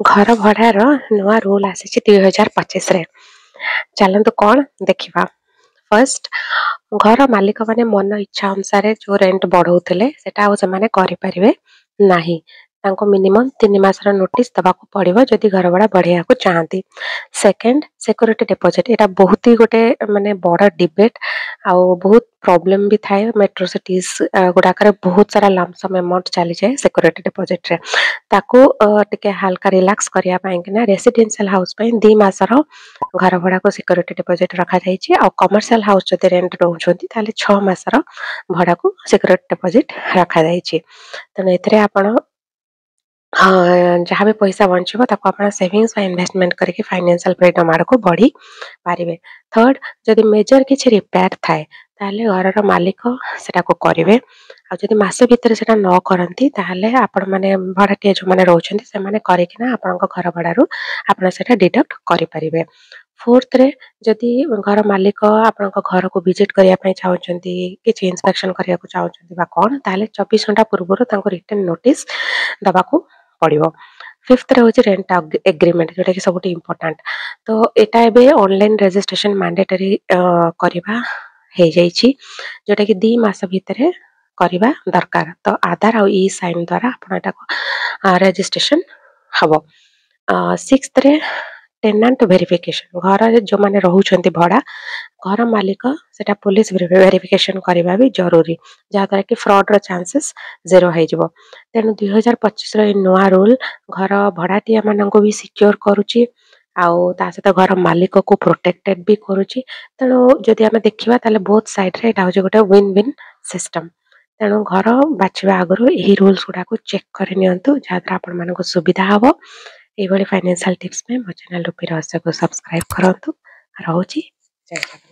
घर भड़ार नुआ रूल आसी 2025 रे। चलतु कौन देखा। फर्स्ट, घर मालिक माने मन इच्छा अनुसार जो रेंट बढ़ाऊले से नहीं। मिनिमम 3 मासर नोटिस दबाक पड़ो जदि घर भड़ा बढ़िया को चाहती। सेकेंड, सिक्योरिटी डिपॉजिट एटा बहुत ही गोटे माने बड़ डिबेट आउ बहुत प्रॉब्लम भी थाए। मेट्रो सिटीज गुड़ाक बहुत सारा लमसम अमाउंट चली जाए सिक्योरिटी डिपॉजिट रे। ताकू टिके हल्का रिलैक्स करिया ना रेसिडेंशियल हाउस 2 मासर घर भड़ा को सिक्योरिटी डिपॉजिट रखा जाइए। आ कमर्शियल हाउस जदि रेंट रोचंती ताले 6 मासर भड़ा को सिक्योरिटी डिपॉजिट रखा जाइए। तेणु एथिरे आपण जहाँ भी पैसा बंचो आप सेविंग्स इन्वेस्टमेंट करके फाइनेंशियल फ्रीडम आड़ को बढ़ी पारे। थर्ड, जदि मेजर किसी रिपेयर थाए ताले घर मालिक सेटा को करेंगे। आदि मस भितर से न करती आपण मैंने भड़ाटिया जो मैंने रोचंती से माने करकिना आपनका घर भड़ारू आपण सेटा डिडक्ट करें। फोर्थ रे, जदि घर मालिक आपण घर को विजिट करने चाहती कि इंस्पेक्शन करने को चाहती कौन ताले 24 घंटा पूर्व रिटर्न नोटिस दबाकू पड़ो। फिफ्थ रे होची रेंट एग्रीमेंट जोटा कि सब इम्पोर्टेंट। तो एटा एबे ऑनलाइन रजिस्ट्रेशन मैंडेटरी करबा हे जाइछि जोटा कि 2 मास भितर करबा दरकार। तो आधार और ई साइन द्वारा आपण एटा को रजिस्ट्रेशन हबो। सिक्स्थ रे, टेनेंट वेरिफिकेशन घर जो माने रहउछंती भड़ा घर मालिक सेटा पुलिस वेरिफिकेशन करबा भी जरूरी जहाँ द्वारा कि फ्रॉड रो चांसेस जीरो हो जिवो। तेणु 2025 रो नुआ रूल घर भड़ाटिया माननको भी सिक्योर करूची आउ ता सहित घर मालिक को प्रोटेक्टेड भी करूची। तेणु जदि आमे देखिबा ताले बोथ साइड रे एटा होजे गोटे विन विन सिस्टम। तेणु घर बाछिबा आगु यही रूल्स गुडा को चेक कर नियंतु जहाँ द्वारा आपण मानको सुविधा हबो। एभली फाइनेंशियल टिप्स में मो चैनल रूपी रहस्य को सब्सक्राइब करंतु। रहउची जय जगन्नाथ।